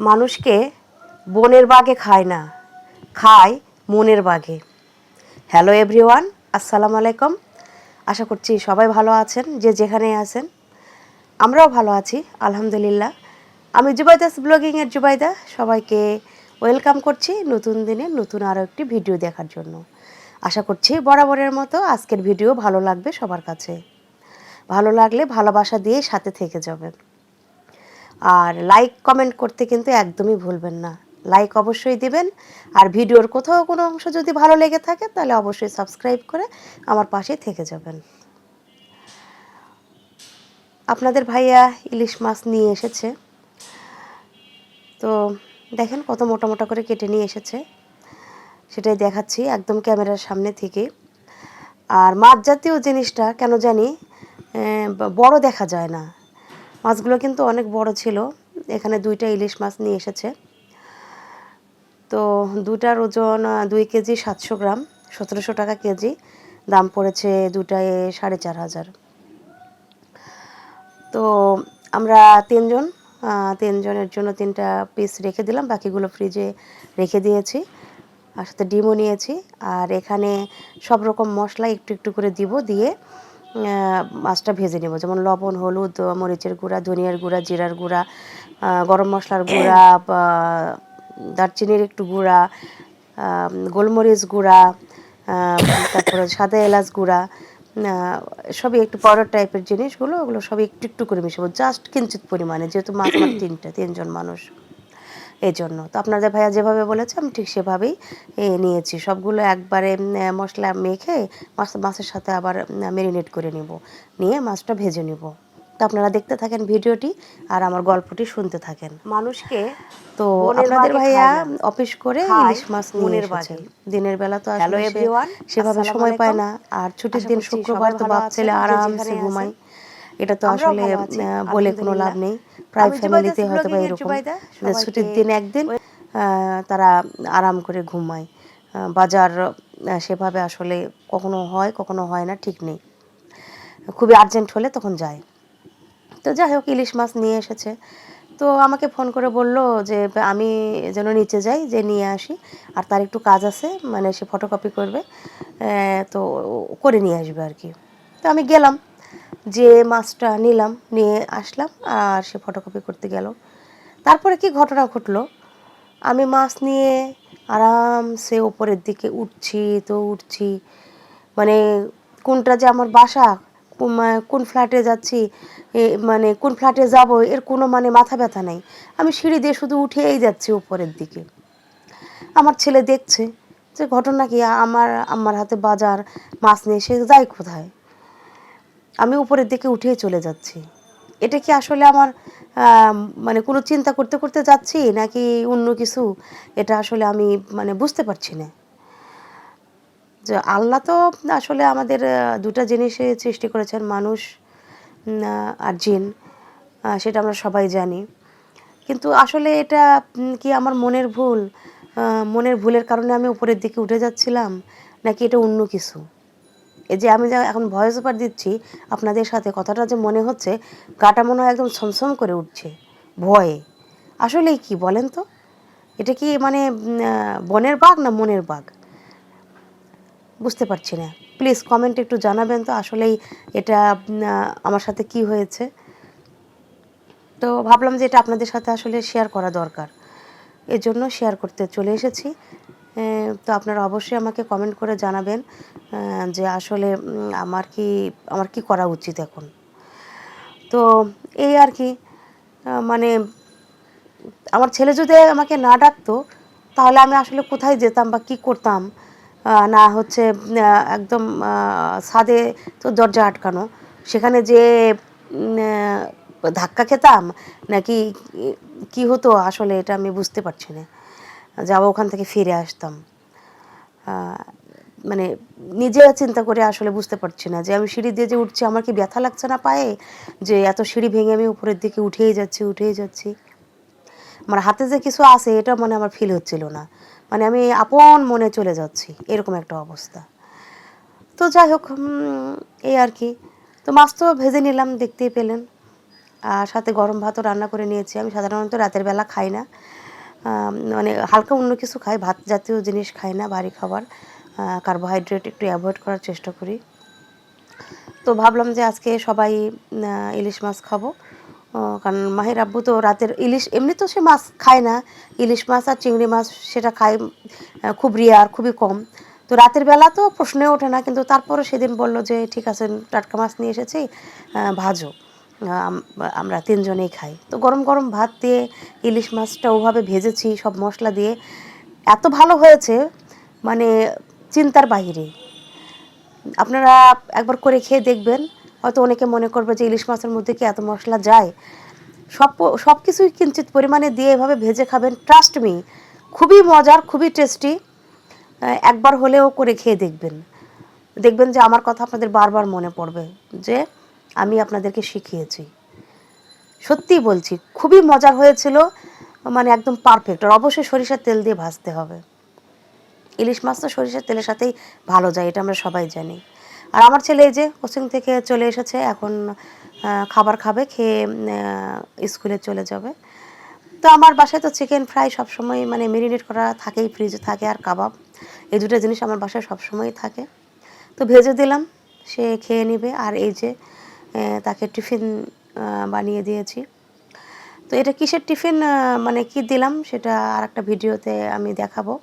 মানুষকে বনের বাঘে খায় না, খায় মনের বাঘে। হ্যালো এভরিওয়ান, আসসালামু আলাইকুম। আশা করছি সবাই ভালো আছেন, যে যেখানেই আছেন। আমরাও ভালো আছি আলহামদুলিল্লাহ। আমি জুবাইদাস ব্লগিংয়ের জুবাইদা, সবাইকে ওয়েলকাম করছি নতুন দিনে নতুন আরও একটি ভিডিও দেখার জন্য। আশা করছি বরাবরের মতো আজকের ভিডিও ভালো লাগবে সবার কাছে। ভালো লাগলে ভালোবাসা দিয়ে সাথে থেকে যাবেন। আর লাইক কমেন্ট করতে কিন্তু একদমই ভুলবেন না। লাইক অবশ্যই দিবেন, আর ভিডিওর কোথাও কোনো অংশ যদি ভালো লেগে থাকে তাহলে অবশ্যই সাবস্ক্রাইব করে আমার পাশে থেকে যাবেন। আপনাদের ভাইয়া ইলিশ মাছ নিয়ে এসেছে, তো দেখেন কত মোটা মোটা করে কেটে নিয়ে এসেছে, সেটাই দেখাচ্ছি একদম ক্যামেরার সামনে থেকে। আর মাছ জাতীয় জিনিসটা কেন জানি বড় দেখা যায় না। মাছগুলো কিন্তু অনেক বড় ছিল। এখানে 2টা ইলিশ মাছ নিয়ে এসেছে, তো দুটার ওজন 2 কেজি 700 গ্রাম, 1700 টাকা কেজি। দাম পড়েছে দুটায় 4500। তো আমরা তিনজনের জন্য 3টা পিস রেখে দিলাম, বাকিগুলো ফ্রিজে রেখে দিয়েছি। আর সাথে ডিমও নিয়েছি। আর এখানে সব রকম মশলা একটু একটু করে দিয়ে মাছটা ভেজে নেব, যেমন লবণ, হলুদ, মরিচের গুঁড়া, ধনিয়ার গুঁড়া, জিরার গুঁড়া, গরম মশলার গুঁড়া, দারচিনির একটু গুঁড়া, গোলমরিচ গুঁড়া, তারপরে সাদা এলাচ গুঁড়া, সবই একটু পাউডার টাইপের জিনিসগুলো, ওগুলো সবই একটু একটু করে মিশাবো, জাস্ট কিঞ্চিত পরিমাণে, যেহেতু মাছ আমার তিনজন মানুষ, এই জন্য। তো আপনাদের ভাইয়া যেভাবে বলেছে আমি ঠিক সেভাবেই নিয়েছি। সবগুলো একবারে মশলা মেখে মাছের সাথে আবার ম্যারিনেট করে নিয়ে মাছটা ভেজে নেব। তো আপনারা দেখতে থাকেন ভিডিওটি আর আমার গল্পটি শুনতে থাকেন। মানুষকে তো আপনাদের ভাইয়া অফিস করে ইলিশ মাছ নিয়ে এসেছে। দিনের বেলা তো আসলে সেভাবে সময় পায় না, আর ছুটির দিন শুক্রবার তো বাপ ছেলে আরামসে ঘুমায়। এটা তো আসলে বলে কোনো লাভ নেই। প্রায় ফ্যামিলিতে হয়তো বা এরকম যে ছুটির দিন একদিন তারা আরাম করে ঘুমায়। বাজার সেভাবে আসলে কখনো হয় কখনো হয় না, ঠিক নেই। খুবই আর্জেন্ট হলে তখন যায়। তো যাই হোক, ইলিশ মাছ নিয়ে এসেছে, তো আমাকে ফোন করে বলল যে আমি যেন নিচে যাই, যে নিয়ে আসি, আর তার একটু কাজ আছে, মানে সে ফটোকপি করবে, তো করে নিয়ে আসবে আর কি। তো আমি গেলাম, যে মাছটা নিয়ে আসলাম, আর সে ফটোকপি করতে গেল। তারপরে কি ঘটনা ঘটলো, আমি মাছ নিয়ে আরামসে ওপরের দিকে উঠছি, মানে কোনটা যে আমার বাসা, কোন ফ্ল্যাটে যাচ্ছি, মানে কোন ফ্ল্যাটে যাব, এর কোনো মানে মাথা ব্যথা নেই। আমি সিঁড়ি দিয়ে শুধু উঠেই যাচ্ছি উপরের দিকে। আমার ছেলে দেখছে যে ঘটনা কি, আমার হাতে বাজার, মাছ নিয়ে সে যায় কোথায়, আমি উপরের দিকে উঠেই চলে যাচ্ছি। এটা কি আসলে আমার মানে কোনো চিন্তা করতে করতে যাচ্ছি নাকি অন্য কিছু, এটা আসলে আমি মানে বুঝতে পারছি না। যে আল্লাহ তো আসলে আমাদের 2টা জিনিসে সৃষ্টি করেছেন, মানুষ আর জিন, সেটা আমরা সবাই জানি। কিন্তু আসলে এটা কি আমার মনের ভুলের কারণে আমি উপরের দিকে উঠে যাচ্ছিলাম, নাকি এটা অন্য কিছু? এই যে আমি এখন ভয়েস ওভার দিচ্ছি আপনাদের সাথে, কথাটা যে মনে হচ্ছে গাটা মনে হয় একদম ছমছম করে উঠছে ভয়ে। আসলেই কি বলেন তো, এটা কি মানে বনের বাঘ না মনের বাঘ, বুঝতে পারছি না। প্লিজ কমেন্টে একটু জানাবেন তো আসলেই এটা আমার সাথে কি হয়েছে। তো ভাবলাম যে এটা আপনাদের সাথে আসলে শেয়ার করা দরকার, এর জন্য শেয়ার করতে চলে এসেছি। তো আপনারা অবশ্যই আমাকে কমেন্ট করে জানাবেন যে আসলে আমার কি করা উচিত এখন। তো এই আর কি, মানে আমার ছেলে যদি আমাকে না ডাকতো তাহলে আমি আসলে কোথায় যেতাম বা কী করতাম, না হচ্ছে একদম ছাদে তো দরজা আটকানো, সেখানে যে ধাক্কা খেতাম নাকি কি হতো আসলে এটা আমি বুঝতে পারছি না। যাবো ওখান থেকে ফিরে আসতাম, মানে নিজে চিন্তা করে আসলে বুঝতে পারছি না যে আমি সিঁড়ি দিয়ে যে উঠছি, আমার কি ব্যথা লাগছে না পায়ে, যে এত সিঁড়ি ভেঙে আমি উপরের দিকে উঠেই যাচ্ছি। আমার হাতে যে কিছু আছে এটা মানে আমার ফিল হচ্ছিল না, মানে আমি আপন মনে চলে যাচ্ছি, এরকম একটা অবস্থা। তো যাই হোক, এই আর কি। তো মাছ তো ভেজে নিলাম, দেখতেই পেলেন। আর সাথে গরম ভাতও রান্না করে নিয়েছি। আমি সাধারণত রাতের বেলা খাই না, মানে হালকা অন্য কিছু খাই, ভাত জাতীয় জিনিস খাই না, ভারী খাবার, কার্বোহাইড্রেট একটু অ্যাভয়েড করার চেষ্টা করি। তো ভাবলাম যে আজকে সবাই ইলিশ মাছ খাবো, কারণ মাহির আব্বু তো রাতের ইলিশ, এমনি তো সে মাছ খায় না, ইলিশ মাছ আর চিংড়ি মাছ সেটা খায় খুব রেয়ার, খুবই কম। তো রাতের বেলা তো প্রশ্নে ওঠে না, কিন্তু তারপরে সেদিন বলল যে ঠিক আছে টাটকা মাছ নিয়ে এসেছি, ভাজো, আমরা তিনজনেই খাই। তো গরম গরম ভাত দিয়ে ইলিশ মাছটা ওভাবে ভেজেছি সব মশলা দিয়ে, এত ভালো হয়েছে মানে চিন্তার বাইরে। আপনারা একবার করে খেয়ে দেখবেন, হয়তো অনেকে মনে করবে যে ইলিশ মাছের মধ্যে কি এত মশলা যায়। সব কিছুই কিঞ্চিত পরিমাণে দিয়ে এভাবে ভেজে খাবেন, ট্রাস্ট মি, খুবই মজার, খুবই টেস্টি। একবার হলেও করে খেয়ে দেখবেন, দেখবেন যে আমার কথা আপনাদের বারবার মনে পড়বে, যে আমি আপনাদেরকে শিখিয়েছি। সত্যিই বলছি, খুবই মজার হয়েছিল, মানে একদম পারফেক্ট। আর অবশ্যই সরিষার তেল দিয়ে ভাজতে হবে। ইলিশ মাছ তো সরিষার তেলের সাথেই ভালো যায়, এটা আমরা সবাই জানি। আর আমার ছেলে এই যে কোচিং থেকে চলে এসেছে, এখন খাবার খাবে, খেয়ে স্কুলে চলে যাবে। তো আমার বাসায় তো চিকেন ফ্রাই সবসময় মানে মেরিনেট করা থাকেই, ফ্রিজে থাকে, আর কাবাব, এই দুটো জিনিস আমার বাসায় সবসময়ই থাকে। তো ভেজে দিলাম, সে খেয়ে নেবে। আর এই যে তাকে টিফিন বানিয়ে দিয়েছি। তো এটা কিসের টিফিন, মানে কি দিলাম সেটা আর একটা ভিডিওতে আমি দেখাবো।